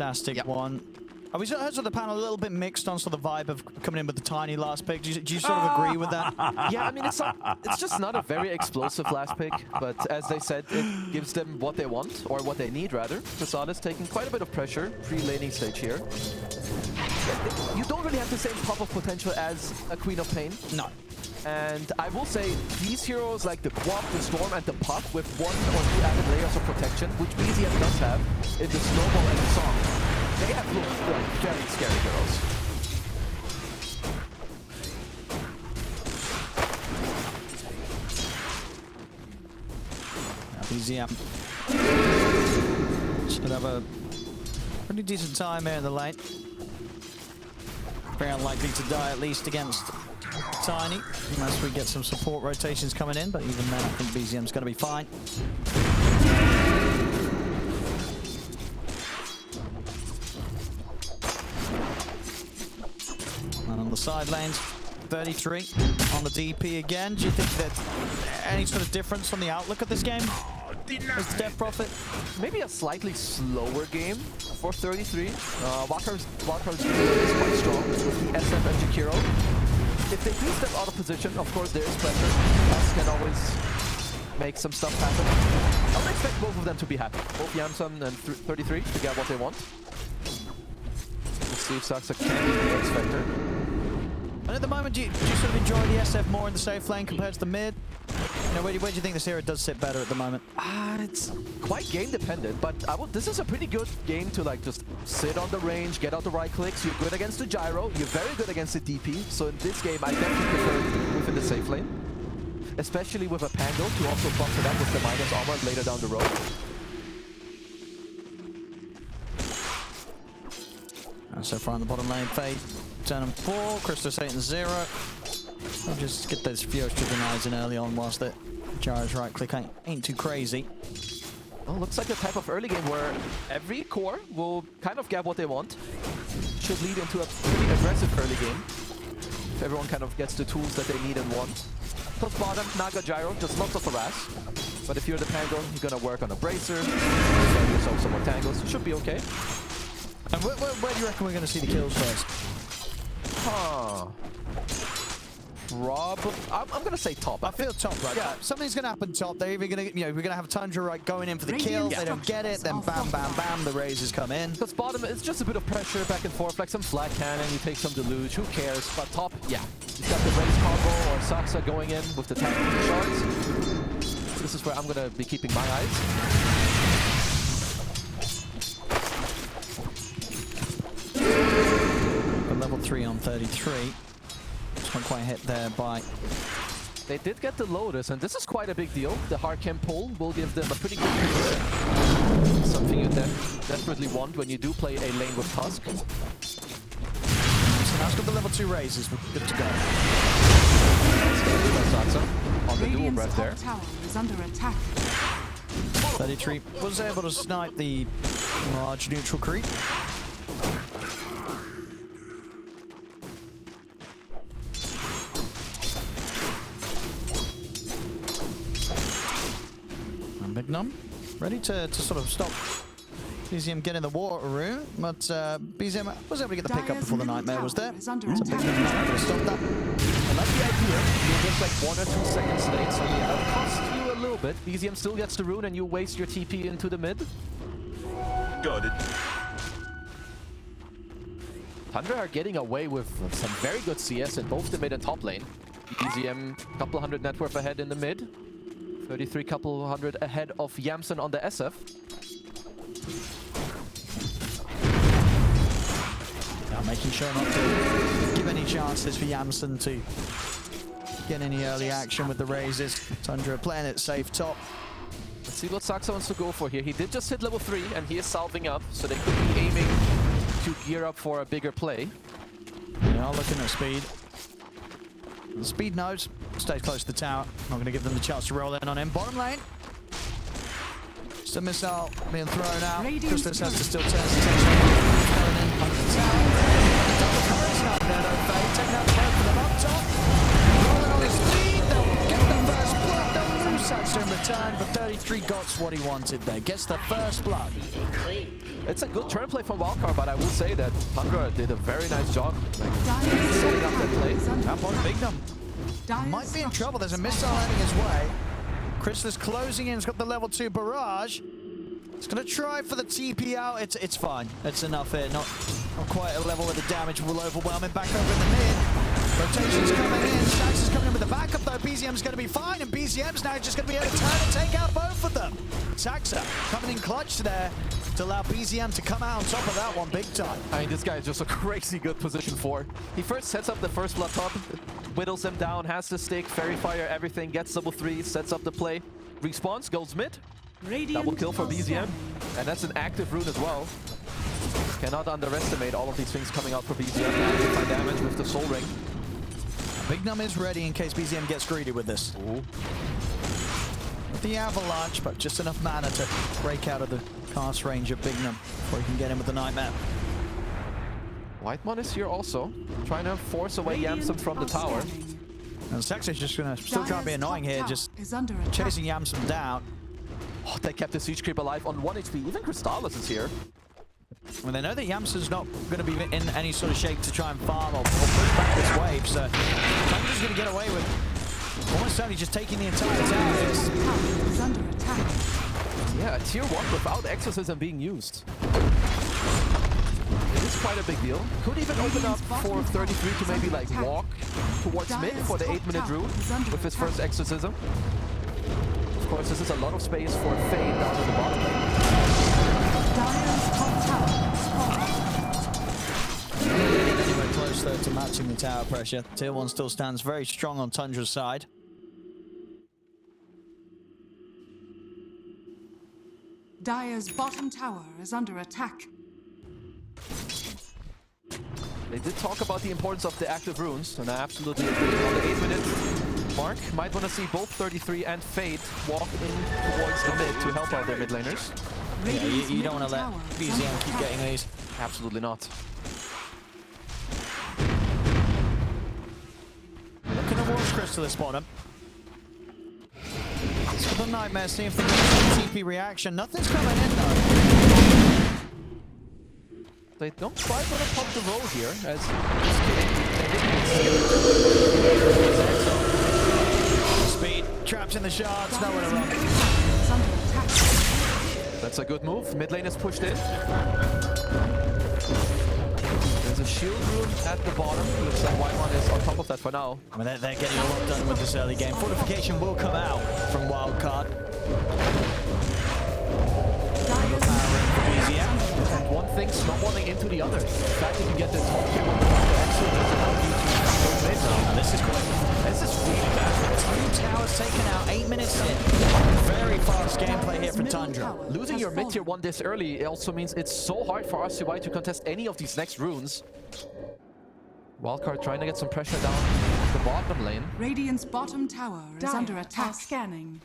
Fantastic one. I was heard the panel a little bit mixed on sort of the vibe of coming in with the tiny last pick. Do you sort of agree with that? Yeah, I mean, it's just not a very explosive last pick, but as they said, it gives them what they want, or what they need rather. Facet is taking quite a bit of pressure pre-laning stage here. You don't really have the same pop of potential as a Queen of Pain. No. And I will say, these heroes like the Quap, the Storm, and the Puck with 1 or 2 added layers of protection, which BZM does have in the Snowball and the Song, they have looked like very scary heroes. Now BZM should have a pretty decent time here in the lane. Very unlikely to die, at least against Tiny, unless we get some support rotations coming in, but even then I think BZM's going to be fine. And on the side lanes, 33 on the DP again. Do you think that any sort of difference on the outlook of this game as the Death Prophet? Maybe a slightly slower game for 33. Wildcard's is quite strong with the SF and Jakiro. If they do step out of position, of course there is pressure. S can always make some stuff happen. I would expect both of them to be happy. Both Yamsun and 33 to get what they want. Let's see if Saxa can be the X Factor. And at the moment, do you sort of enjoy the SF more in the safe lane compared to the mid? You know, where do you think this hero does sit better at the moment? It's quite game dependent, but this is a pretty good game to like just sit on the range, get out the right clicks. You're good against the gyro, you're very good against the DP. So in this game, I definitely prefer within the safe lane, especially with a Pango to also bump it up with the minus armor later down the road. And so far on the bottom lane, Fade 10 and 4, Crystal 8 and 0. I'll just get those Furious Driven Eyes in early on whilst the gyro's right click ain't too crazy. Well, looks like a type of early game where every core will kind of get what they want. Should lead into a pretty aggressive early game. If everyone kind of gets the tools that they need and want. Plus bottom, Naga Gyro, just lots of harass. But if you're the Pango, you're gonna work on a Bracer, sell yourself some more tangles, should be okay. And where do you reckon we're gonna see the kills first? I'm gonna say top. I feel top, right? Yeah. Something's gonna happen top. They're either gonna, we're gonna have Tundra right going in for the kill. They don't get it, then bam, bam, bam, the raises come in. Because bottom, it's just a bit of pressure back and forth, like some flat cannon. You take some deluge, who cares? But top, yeah, you've got the raise combo or Saxa going in with the tank and the shards. This is where I'm gonna be keeping my eyes. Level 3 on 33. Not quite hit there by... They did get the Lotus, and this is quite a big deal. The Harkem pull will give them a pretty good position. Something you desperately want when you do play a lane with Tusk. So now it's got the level 2 raises. We're good to go. On the dual breath there. Tower is under attack. 33 was able to snipe the large neutral creep. Big Num, ready to sort of stop BZM getting the water room, but BZM was able to get the pick up before the Nightmare was there. So Big Num not able to stop that. I like the idea. You're just like 1 or 2 seconds late, so yeah, that'll cost you a little bit. BZM still gets the rune and you waste your TP into the mid. Got it. Tundra are getting away with some very good CS in both the mid and top lane. BZM couple hundred net worth ahead in the mid. 33 couple hundred ahead of Yamsun on the SF. Now making sure not to give any chances for Yamsun to get any early action with the raises. Tundra playing it safe top. Let's see what Saxa wants to go for here. He did just hit level 3 and he is salving up, so they could be aiming to gear up for a bigger play. They are looking at speed. The speed knows, stays close to the tower. Not going to give them the chance to roll in on him. Bottom lane. Just a missile being thrown out. Crystal has to still turn his attention. Going in under the tower. Double curse out there though, Fade. Taking out the head for them up top. Rolling on his speed. They'll get the first blood. They'll lose Saxa in return, but 33 got what he wanted there. Gets the first blood. It's a good turn play from Wildcard, but I will say that Tundra did a very nice job setting up that play. Up on Bignum. Might be in trouble. There's a missile heading his way. Chrysler's closing in. He's got the level 2 barrage. He's going to try for the TP out. It's fine. It's enough here. Not quite a level where the damage will overwhelm him. Back over in the mid. Rotation's coming in. Stax is coming in with the backup though. BZM's going to be fine, and BZM's now just going to be able to turn and take out both of them. Saxa coming in clutch there to allow BZM to come out on top of that one big time. I mean, this guy is just a crazy good position for. He first sets up the first blood top, whittles him down, has the stick, fairy fire, everything, gets double 3, sets up the play, respawns, goes mid. Double kill for BZM, and that's an active rune as well. Cannot underestimate all of these things coming out for BZM. Amplify damage with the soul ring. Bignum is ready in case BZM gets greedy with this. Ooh. With the avalanche, but just enough mana to break out of the cast range of Bignum before he can get in with the nightmare. Whitemon is here also, trying to force away Yamsum from the tower. And Saxon's just going to still try and be annoying here, just chasing Yamsum down. Oh, they kept the siege creep alive on 1 HP. Even Crystallis is here. Well, they know that Yamsum's not going to be in any sort of shape to try and farm or push back this wave, so Tundra's going to get away with almost certainly just taking the entire tower. Is under attack. Yeah, a tier 1 without exorcism being used. It is quite a big deal. Could even open up for 33 to maybe like walk towards mid for the 8-minute rune with his first exorcism. Of course, this is a lot of space for Fade down to the bottom lane. Anywhere close though to matching the tower pressure. Tier 1 still stands very strong on Tundra's side. Dire's bottom tower is under attack. They did talk about the importance of the active runes, and I absolutely agree. On the 8-minute mark, might want to see both 33 and Fade walk in towards the mid to help out their mid laners. Yeah, you don't want to let BZM keep getting these. Absolutely not. Looking towards Crystal this bottom. It's for the nightmare, see if they get a TP reaction. Nothing's coming in though. They don't quite want to pop the roll here, as Speed, trapped in the shards, nowhere to run. that's a good move. Mid lane is pushed in. There's a shield rune at the bottom. Looks like Whitemon is on top of that for now. I mean, they're getting a lot done with this early game. Fortification will come out from Wildcard. And one thing's not wanting into the other. In fact, you can get the top kill on the This is quite... This is really bad. 2 towers taken out, 8 minutes in. Very fast gameplay here from Tundra. Losing your mid tier 1 this early also means it's so hard for RCY to contest any of these next runes. Wildcard trying to get some pressure down the bottom lane. Radiant's bottom tower is under attack. Scanning.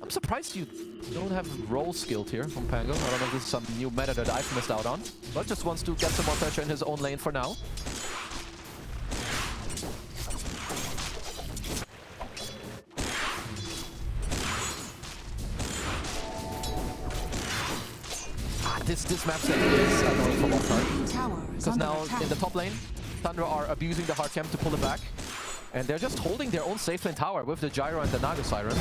I'm surprised you don't have roll skilled here from Pango. I don't know if this is some new meta that I've missed out on. But just wants to get some more pressure in his own lane for now. This map set is annoying for Wildcard. Because now in the top lane, Tundra are abusing the hard camp to pull it back. And they're just holding their own safe lane tower with the Gyro and the Naga Siren.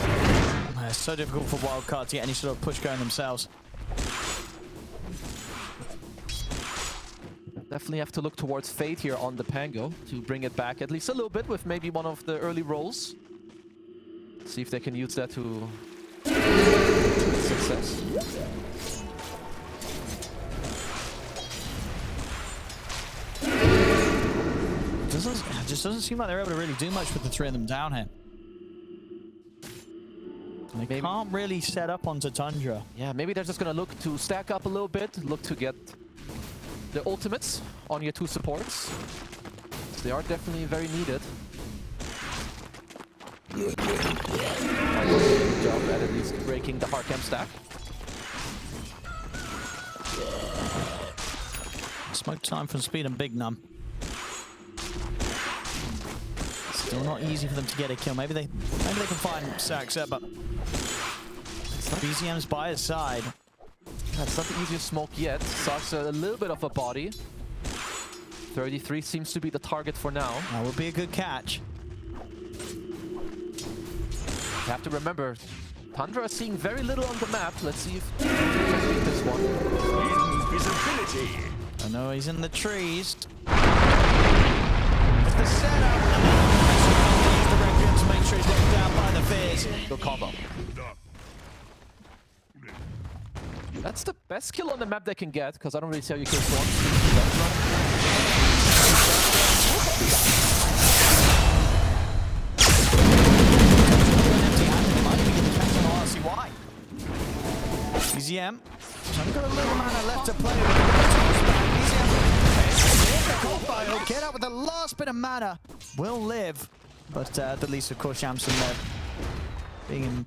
It's so difficult for Wildcard to get any sort of push going themselves. Definitely have to look towards Fate here on the Pango to bring it back at least a little bit with maybe one of the early rolls. See if they can use that to success. It just doesn't seem like they're able to really do much with the 3 of them down here. They can't really set up onto Tundra. Yeah, maybe they're just going to look to stack up a little bit, look to get the ultimates on your 2 supports. They are definitely very needed. Good job at least breaking the hard camp stack. Smoke time from Speed and Bignum. Still not easy for them to get a kill. Maybe they can find Saxa, but BZM's by his side. That's not the easiest smoke yet. Sucks a little bit of a body. 33 seems to be the target for now. That would be a good catch. You have to remember, Tundra is seeing very little on the map. Let's see if he can beat this one. Invisibility. I know he's in the trees. With the setup. The Requiem to make sure he's locked down by the Fizz. Good combo. That's the best kill on the map they can get, because I don't really see how you kill Swarm. BZM. So I've got a little mana left to play with. BZM. He'll get up with the last bit of mana. Will live. But at the least, of course, Shamson there being in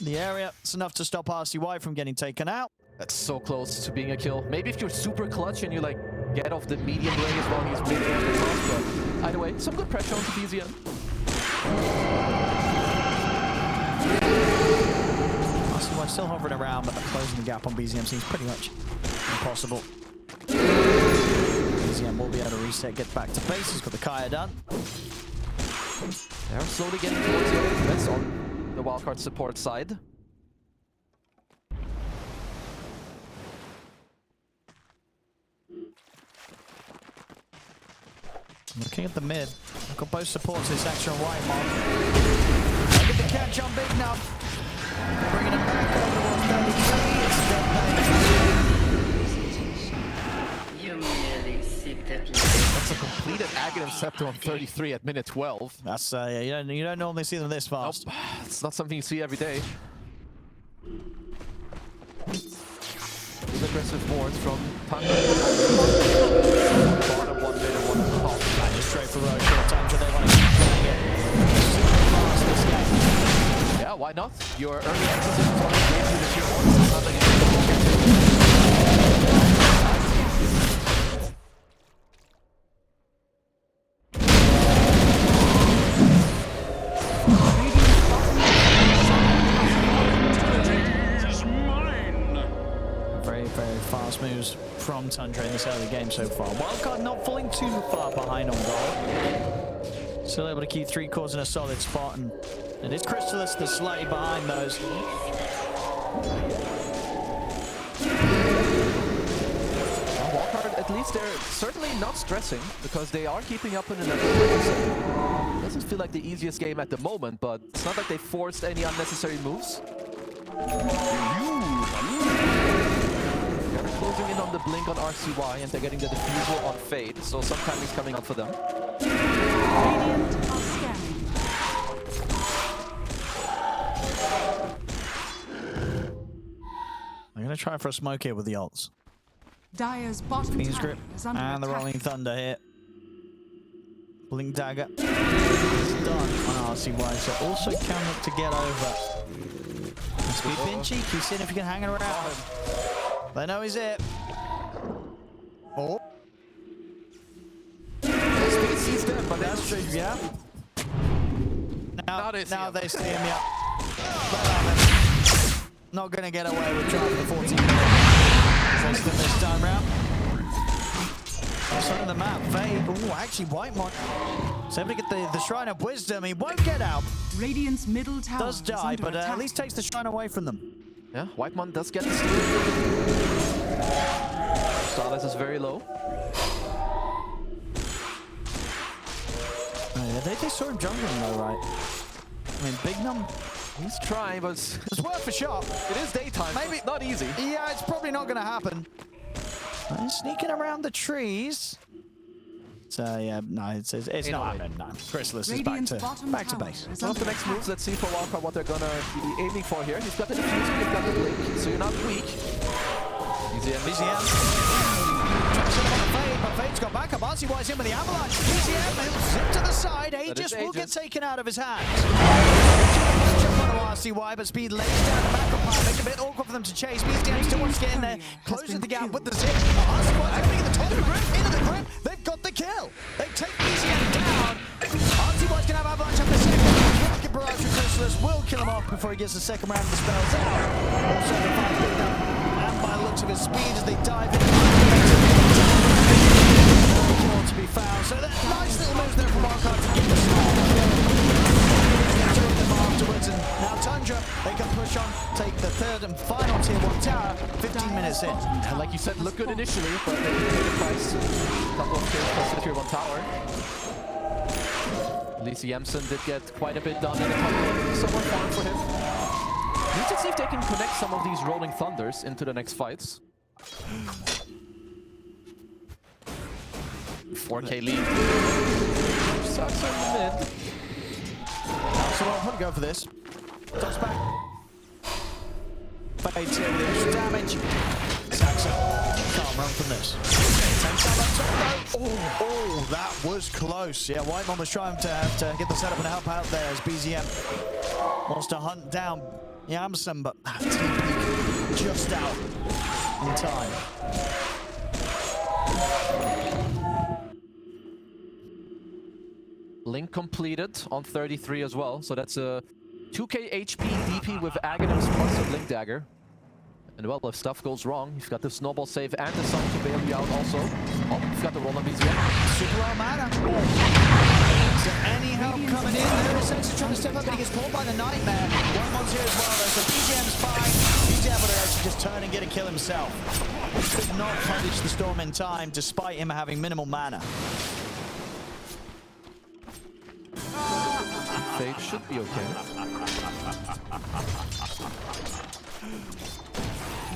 the area. It's enough to stop RCY from getting taken out. That's so close to being a kill. Maybe if you're super clutch and you like get off the medium range while he's mid-air at the top, but either way, some good pressure on BZM. RCY still hovering around, but closing the gap on BZM seems pretty much impossible. BZM will be able to reset, get back to base. He's got the Kaya done. They're slowly getting towards the that's on the wildcard support side. Looking at the mid, I've got both supports, this extra and white mark. Look at the catch on Big Nub. Bringing it back over to 133. You merely seek that. That's a completed aghanim scepter on 33 at minute 12. That's yeah, you don't normally see them this fast. Nope. It's not something you see every day. Aggressive wards from Tundra. Bottom one mid and one at the top. And just straight for Roche. Tundra, they want to keep playing it. Super fast this game. Yeah, why not? Your early access is what gave you the tier 1. It's not like it's Very fast moves from Tundra in this early game so far. Wildcard not falling too far behind on goal. Still able to keep 3 cores in a solid spot, and it is Crystallis the slightly behind those. Wildcard, at least they're certainly not stressing, because they are keeping up in another place. Doesn't feel like the easiest game at the moment, but it's not like they forced any unnecessary moves. They're closing in on the blink on RCY, and they're getting the defusal on Fade, so some timing's coming up for them. Radiant are scanning. I'm going to try for a smoke here with the ults. Dire's bottom Fiend's tower Grip is under and the attack. Rolling Thunder here. Blink Dagger. It's done on RCY, so also can look to get over. Speed being cheeky, seeing if he can hang it around. They know he's it. Oh. Speed sees them, but That's true, yeah. Now they see him, yeah. Not going to get away with trying the 14. This time round. Also on the map, Vade. Oh, actually, White Mon. So able to get the Shrine of Wisdom. He won't get out. Radiant's middle tower Does die, is but under at least attack. takes the Shrine away from them. Yeah, Whitemon does get the steal. Starless is very low. Oh, yeah, they saw him jungling though, right? I mean, Big Num. He's trying, but It's worth a shot. it is daytime. Maybe It's not easy. Yeah, it's probably not going to happen. Sneaking around the trees. So yeah, no, it's not happening. No, Crystallis is Radiant's bottom back to tower base. is One of under the next attack. moves, let's see for Wildcard what they're gonna be aiming for here. You've got the diffuser, you've got the blink, so you're not weak. BZM. BZM. Tries to on the Fade, but Fade's got back up. RCY's in with the avalanche. BZM, he'll zip to the side. Aegis will get taken out of his hands. Jump on RCY, but speed lays down the back up part. Make it a bit awkward for them to chase. BZM still wants to get in there. Closing the gap with the zip. RCY's coming in the top of the grip, into the grip. They've got the kill. They take BZM down. RCY's going to have avalanche up the second. Rocket Barrage from Crystallis will kill him off before he gets the second round of the spells out. Also the 5 picked up. And by the look much of his speed as they dive in. No to be found. So that nice little moves there from Wildcard to get the small them afterwards. And now Tundra, they can push on, take the third and final tier 1 tower 15 minutes in. And like you said, look good initially, but they can pay the price. A couple of kills plus the tier 1 tower. At least Yamsen did get quite a bit done in a couple of somewhat fun for him. Need to see if they can connect some of these rolling thunders into the next fights. 4K lead. Sucks on the mid. So I'll probably go for this. Toss back. Fades here with the extra damage. Saxon can't run from this. Oh, that was close. Yeah, Whitemon was trying to get the setup and help out there as BZM wants to hunt down Yamsen, but TP just out in time. Link completed on 33 as well, so that's a 2k HP DP with aghanims plus a Blink Dagger. And well, if stuff goes wrong, you've got the snowball save and the sun to bail you out also. Oh, you've got the roll on BZM. Super low mana. So any help coming in there? Essentially trying to step up, but he gets caught by the Nightmare. Whitemon's here as well though, so BZM's fine. He's able to actually just turn and get a kill himself. Could not punish the storm in time, despite him having minimal mana. Fade should be okay.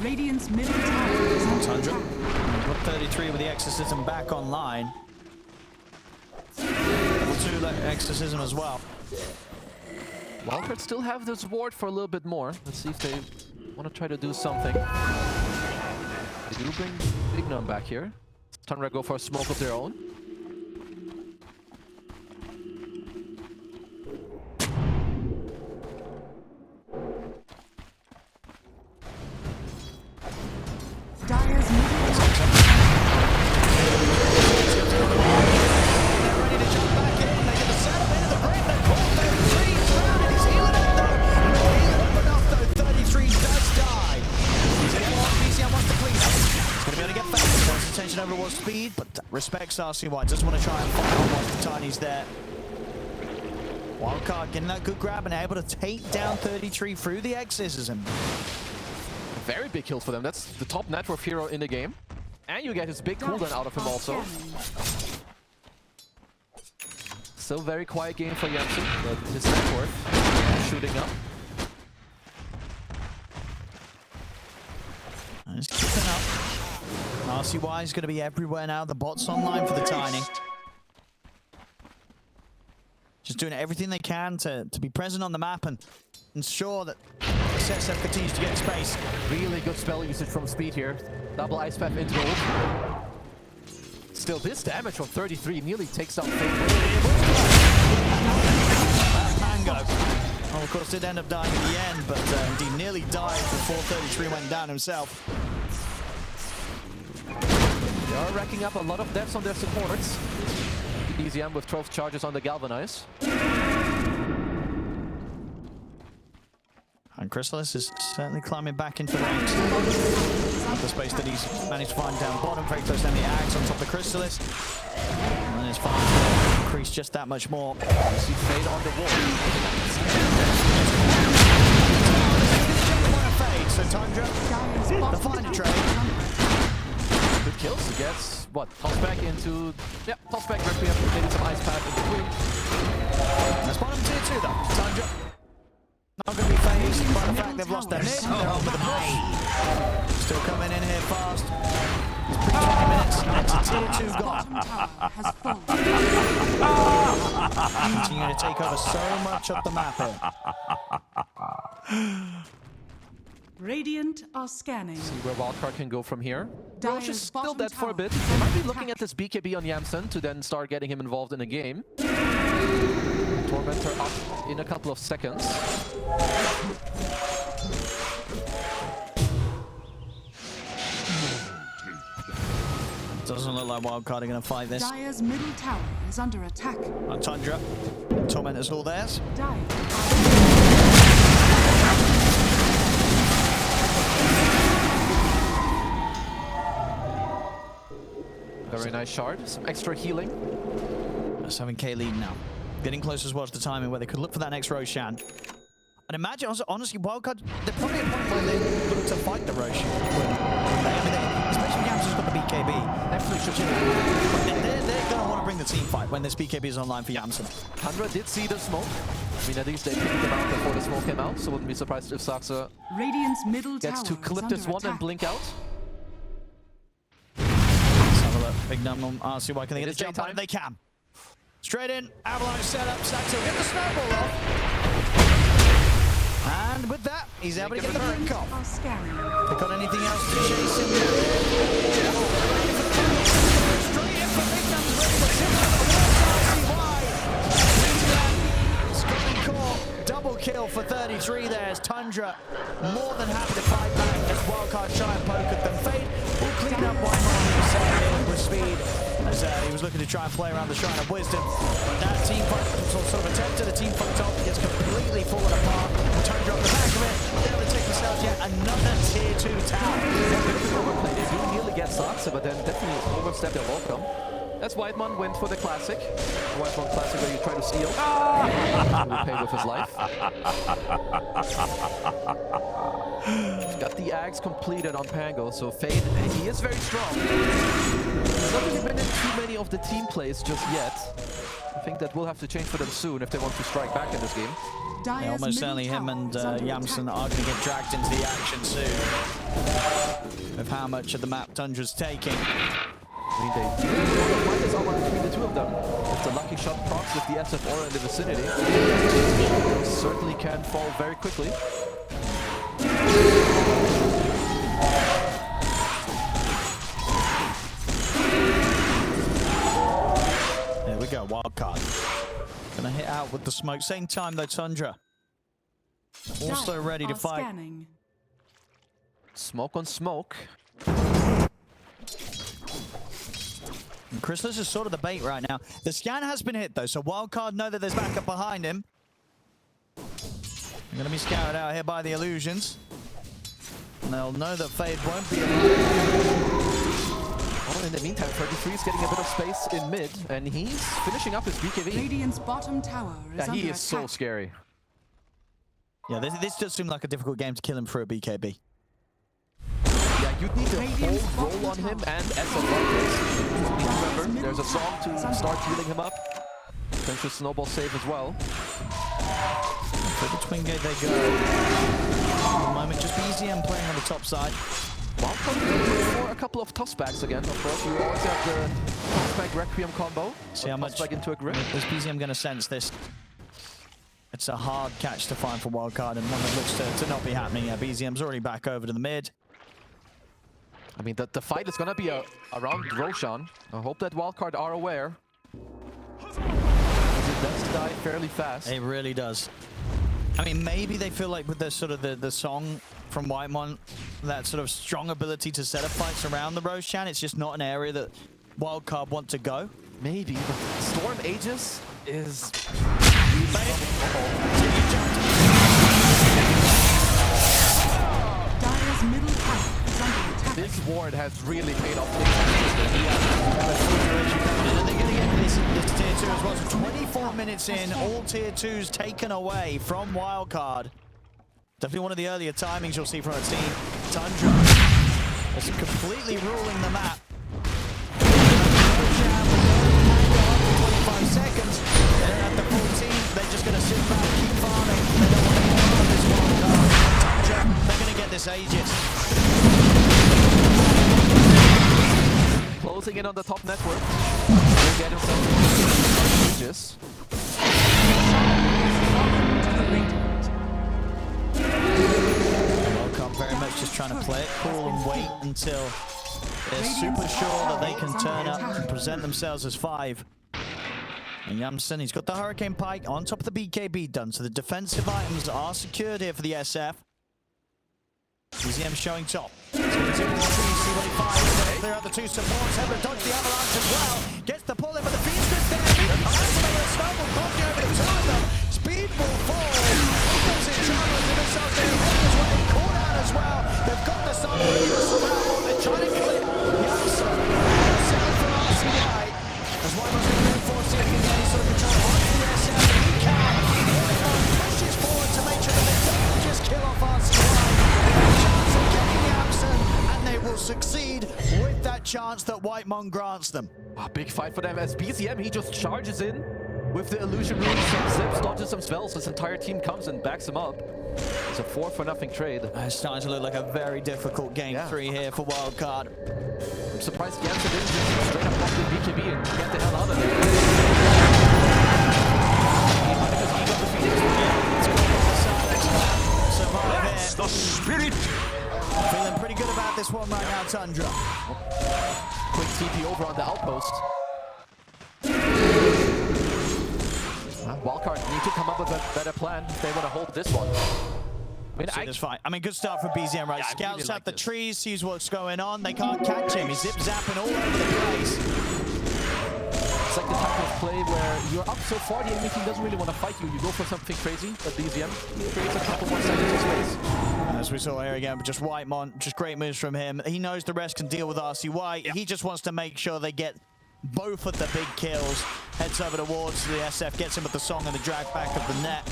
Radiant's middle tower is on Tundra. Got 33 with the Exorcism back online. Level 2 Exorcism as well. Wildcard still have this ward for a little bit more. Let's see if they want to try to do something. They do bring Big Numb back here. Tundra go for a smoke of their own. Dire's middle over was speed, but respects RCY. Doesn't want to try and fight on once the Tiny's there. Wildcard getting that good grab and able to take down 33 through the Exorcism. Very big kill for them. That's the top net worth hero in the game. And you get his big cooldown out of him also. Still very quiet game for Yamsen, but his net worth shooting up. He's keeping up. RCY is going to be everywhere now. The bot's online for the Tiny. Just doing everything they can to be present on the map and ensure that Scepter continues to get space. Really good spell usage from Speed here. Double Ice Path into ult. Still, this damage from 33 nearly takes out Fate. Mango. Well, of course, did end up dying at the end, but indeed nearly died before 33 went down himself. They are racking up a lot of deaths on their supports. BZM with 12 charges on the Galvanize. And Chrysalis is certainly climbing back into ranks. The space that he's managed to find down bottom. Very close down the axe on top of Chrysalis. And then his fire will increase just that much more. You see Fade on the wall. So Tundra, the final trade. Good kills. He gets, what, toss back into... Yeah, toss back Requiem, maybe some Ice Path in between. That's bottom tier 2 though. Tundra not going to be phased by the fact they've lost their mid. They're over the push. Still coming in here fast. It's pre-20 minutes. It's a tier 2 gone. Continuing to take over so much of the map here. Radiant are scanning. See where Wildcard can go from here. Dire's Roche is still bottom dead for a tower bit. They might be looking at this BKB on Yamsen to then start getting him involved in a game. Tormentor up in a couple of seconds. Doesn't look like Wildcard are going to fight this. Dire's middle tower is under attack. Tundra, Tormentor's all theirs. Dire. Very nice shard. Some extra healing. 7k lead now. Getting close as well to the timing where they could look for that next Roshan. And imagine, honestly, Wildcard, they're probably at a point where they look to fight the Roshan. Especially Yamson's got the BKB. They're going to want to bring the team fight when this BKB is online for Yamson. Tundra did see the smoke. I mean, at least they picked him out before the smoke came out, so wouldn't be surprised if Saxa Radiant's middle gets to tower clip is this under one and attack. blink out. Let's have a look. Big number on RCY. Can they get It is a jump daytime. on it? They can. Straight in. Avalanche setup. Saxa will get the snowball off. And with that, he's able to get the blink off. Are scanning. They got anything else to chase him? Straight in for Big Num's ready to tip out the RCY. Scotland caught. Double kill for 33 there as Tundra more than happy to fight back as Wildcard try and poke at them. Fade will clean up one more with speed as he was looking to try and play around the Shrine of Wisdom. But that team fight, sort of attempt at a team fight top, gets completely fallen apart. Tundra up the back of it, they're able to take themselves yet another tier 2 tower. They do nearly get Saxa, but then definitely overstep their welcome. That's Whiteman went for the classic. Whiteman classic where you try to steal. Will pay with his life. Got the Ags completed on Pango, so Fade, he is very strong. He's not really been in too many of the team plays just yet. I think that will have to change for them soon if they want to strike back in this game. Yeah, almost certainly him and Yamson are going to get dragged into the action soon. Of how much of the map Tundra's taking. I mean, they fight is over between the two of them. If the lucky shot procs with the SF aura in the vicinity, they certainly can fall very quickly. There we go, Wildcard. Gonna hit out with the smoke. Same time though, Tundra. Also ready to fight. Scanning. Smoke on smoke. And Chrysalis is sort of the bait right now. The scan has been hit though, so Wildcard know that there's backup behind him. They're gonna be scouted out here by the illusions. And they'll know that Fade won't be Well, in the meantime, 33 is getting a bit of space in mid, and he's finishing up his BKB. Radiant's bottom tower is Yeah, under he is so attack. scary. Yeah, this does seem like a difficult game to kill him through a BKB. Yeah, you'd need to hold roll on him and SF Rockets. Remember, there's a song to start healing him up. Potential snowball save as well. For the twin gate they go. At the moment, just BZM playing on the top side. Wildcard for a couple of tossbacks again, of course. You always have the tossback Requiem combo. See how much tossback into a grip. is BZM going to sense this? It's a hard catch to find for Wildcard and one that looks to not be happening. Yeah, BZM's already back over to the mid. I mean, the fight is going to be around Roshan. I hope that Wildcard are aware. It does die fairly fast. It really does. I mean, maybe they feel like with the sort of the song from Whitemon, that sort of strong ability to set up fights around the Roshan, it's just not an area that Wildcard want to go. Maybe, but Storm Aegis is... Dire's middle tower is under attack. This ward has really paid off. And they're going to get this tier 2 as well. So 24 minutes in, all tier 2s taken away from Wildcard. Definitely one of the earlier timings you'll see from our team. Tundra is completely ruling the map. 25 seconds. They're at the 14. They're just going to sit back, keep farming. They don't want to get out of this Wildcard. Tundra, they're going to get this Aegis. Closing in on the top network. He'll get himself Aegis. Wildcard very much just trying to play it cool and wait until they're super sure that they can turn up and present themselves as 5. And Yamson, he's got the Hurricane Pike on top of the BKB done, so the defensive items are secured here for the SF. BZM showing top. He's going to see what he finds. Clear out the 2 supports. Able to dodge the avalanche as well. Gets the pull in, but the Feastress there. Snowball blocking over the 2 of them. Speed will fall. Eagles in trouble to themselves. They're heading his way. Caught out as well. They've got the Sun. They're trying to clip Yamson. Self-run. chance that Whitemon grants them. Big fight for them as BZM, he just charges in with the illusion rune, some zips, dodges some spells. His entire team comes and backs him up. It's a 4-for-0 trade. It's starting to look like a very difficult game 3 here for Wildcard. I'm surprised Jansen didn't just straight up walk the BKB and get the hell out of there. Because he got the Phoenix. That's the spirit. Feeling pretty good about this one right now, Tundra. Quick TP over on the outpost. Wildcard need to come up with a better plan if they want to hold this one. I mean, good start for BZM, right? Yeah, Scouts really out the trees, sees what's going on. They can't catch him. He's zip-zapping all over the place. It's like the type of play where you're up so far, the enemy team doesn't really want to fight you. You go for something crazy, but BZM creates a couple more seconds of space. As we saw here again, but just Whitemon, just great moves from him. He knows the rest can deal with RCY. He just wants to make sure they get both of the big kills. Heads over towards the SF, gets him with the song and the drag back of the net.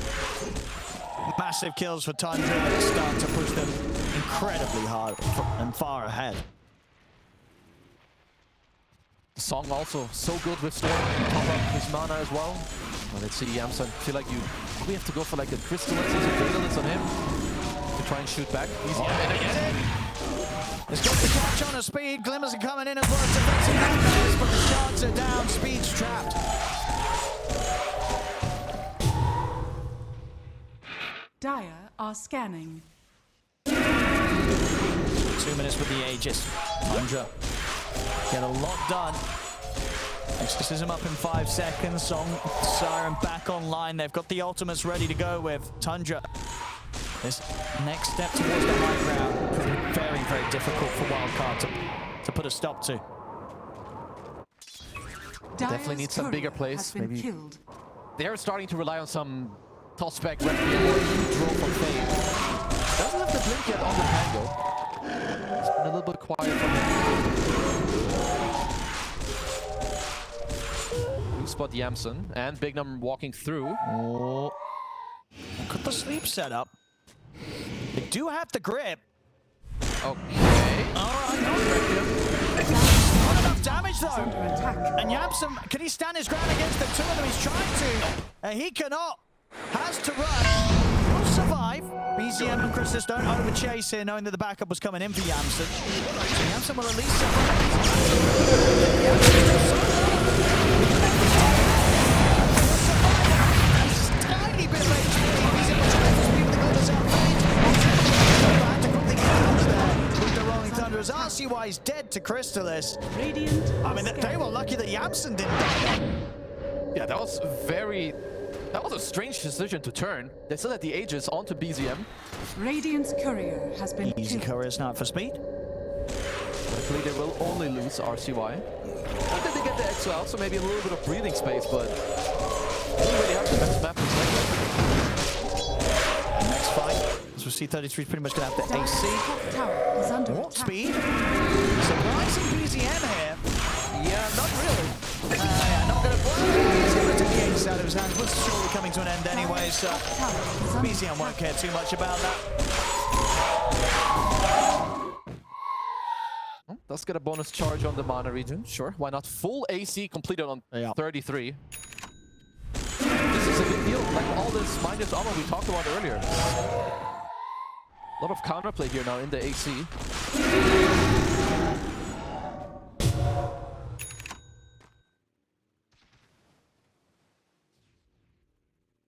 Massive kills for Tundra. They start to push them incredibly hard and far ahead. The song also so good with Storm. Top up his mana as well. Well, let's see Yamson. I feel like you probably have to go for like a Crystallis or Daedalus on him to try and shoot back. He's got the catch on a speed. Glimmers are coming in as well as defensive nightmares, but the shards are down. Speed's trapped. Dire are scanning. 2 minutes with the Aegis. Tundra get a lot done. Exorcism up in 5 seconds. Song, Siren back online. They've got the ultimates ready to go with Tundra. This next step towards the high ground could be very, very difficult for Wildcard to put a stop to. Definitely need some bigger plays. Maybe killed. they're starting to rely on some toss-back requiem or draw from Fame. Doesn't have the blink yet on the Tango. It's been a little bit quiet from him. Blue spot Yamson and Bignum walking through. Oh. Look at the sleep setup. They do have the grip. Okay. Alright, not enough damage though. And Yamson, can he stand his ground against the two of them? He's trying to. He cannot. Has to run. Will survive. BZM and Crystallis don't overchase here, knowing that the backup was coming in for Yamson. So Yamson will at least survive. Tiny bit of HP. He's in the trying to speed with the Glimmers out. Had to quickly get out there with the Rolling Thunder as RCY is dead to Crystallis. Radiant. I mean, they were lucky that Yamson didn't die. Yeah, that was a strange decision to turn. They still had the Aegis onto BZM. Radiant's courier has been Easy killed. courier snap for speed. Luckily, they will only lose RCY. And then they get the EXO out, so maybe a little bit of breathing space, but they don't really have the best map to play with. Next fight. So C33 is pretty much going to have the AC. Top tower is under What attack. speed? Surprising BZM here. Yeah, not really. Yeah, not going to work. He's going to take the Aegis out of his hands. Was surely coming to an end anyway, so BZM won't care too much about that. Does get a bonus charge on the mana region. Sure, why not? Full AC completed on 33. This is a big deal. Like all this minus armor we talked about earlier. A lot of counterplay here now in the AC.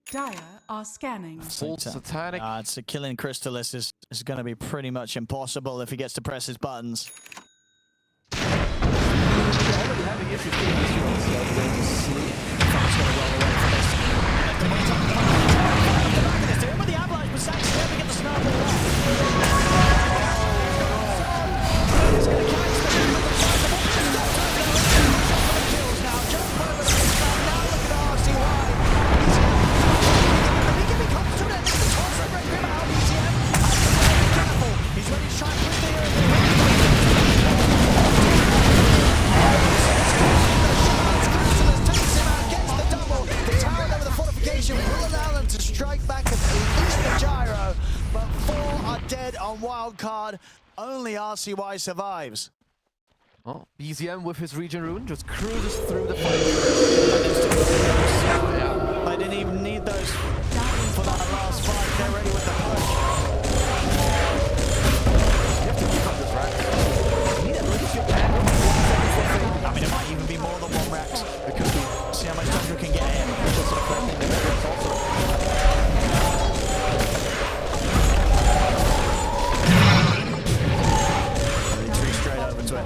Dire are scanning. Full satanic. So killing Crystallis is going to be pretty much impossible if he gets to press his buttons. Already having issues getting this unique stuff. Fox going to roll away from this. They're in with the avalanche, but Sack's never get the snowball off. He's going to catch the kills now. Just over the now look at RCY. I think if he comes to it, it's the toss and break him out. BZM has to be careful. He's ready to try and put the will allow them to strike back at least the gyro, but 4 are dead on Wildcard. Only RCY survives. Oh, BZM with his region rune just cruises through the fight. Yeah. They didn't even need those for that last fight. They're ready with the push. You have to keep up this rack. You need at least your aggro. I mean, it might even be more than one Rex. It could be. See how much Tundra can get in. Just sort of threatening the veterans also. Into it.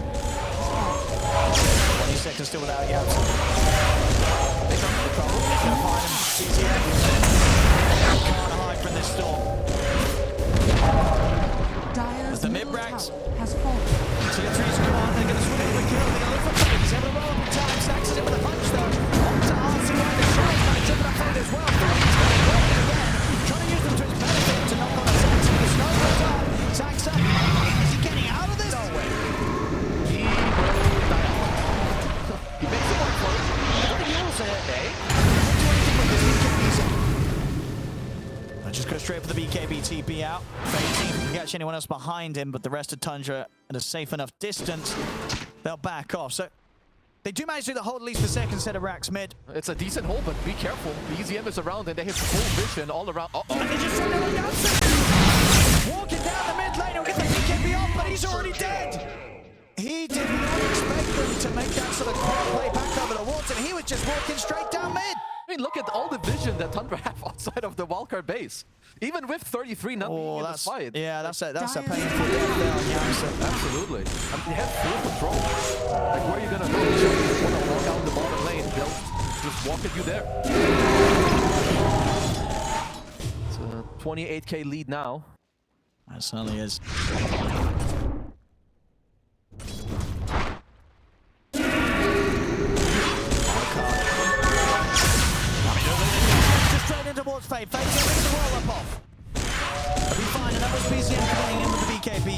20 seconds still without Yabs. They come to the trouble. They're going to find him. CTF. Can't hide from this storm. As the mid-bracks. Has fallen. Tier 3's gone. They're going to swing over the kill. They're going to look for Fade. He's able to roll up in time. Stacks it in with a punch though. On to RC by the shot. Trying to jump that Fade as well. Fade's going to roll it again. Trying to use them to his benefit to knock on a Sax. The snow goes up. Sax up. Is he getting out of this? No way. He makes it work for him. What do you use it, eh? I'll just go straight for the BKB TP out. Fade can catch anyone else behind him, but the rest of Tundra at a safe enough distance, they'll back off. So they do manage to hold at least the second set of racks mid. It's a decent hold, but be careful. BZM is around and they have full vision all around. And they just trying to look out. Walking down the mid lane, he'll get the BKB off, but he's already dead. He did not expect them to make that sort of quick play back over the water, and he was just walking straight down mid. I mean, look at all the vision that Tundra have outside of the Wildcard base. Even with 33 not being in this fight. Yeah, that's a painful death there on Yamsa. Absolutely. I mean, they have full control. Like, where are you gonna go? You just want to walk out the bottom lane. They'll just walk at you there. It's a 28k lead now. That certainly is. Straight in towards Fade. Fade's going to get the roll-up off. It'll be fine, and that was BZM coming in with the BKB.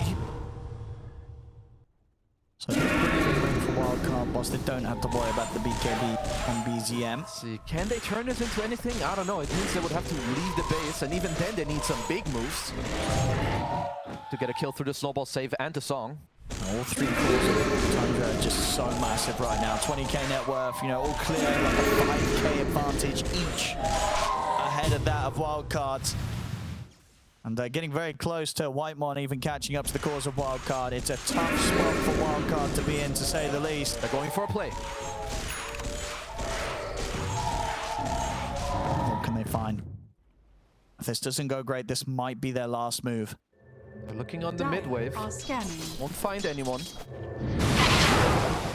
So they're pretty good win for Wildcard, boss. They don't have to worry about the BKB on BZM. Let's see, can they turn this into anything? I don't know. It means they would have to leave the base, and even then they need some big moves to get a kill through the snowball save and the song. All three cores of Tundra are just so massive right now. 20k net worth, you know, all clear, like a 5k advantage each ahead of that of Wildcards. And they're getting very close to Whitemon even catching up to the cause of Wildcard. It's a tough spot for Wildcard to be in, to say the least. They're going for a play. What can they find? If this doesn't go great, this might be their last move. They're looking on the mid wave. Won't find anyone.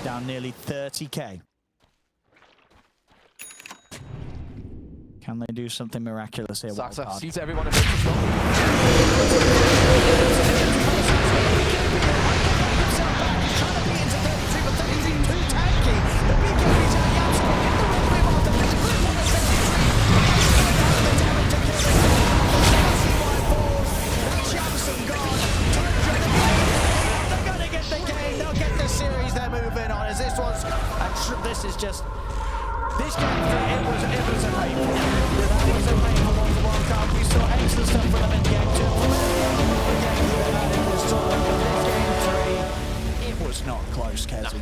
Down nearly 30k. Can they do something miraculous here? Saxa Wildcard? sees everyone and makes it slow. This is just... This game, it was a painful. That was a painful one for Wildcard. We saw excellent stuff from them in game 2. It was not close, Kezu.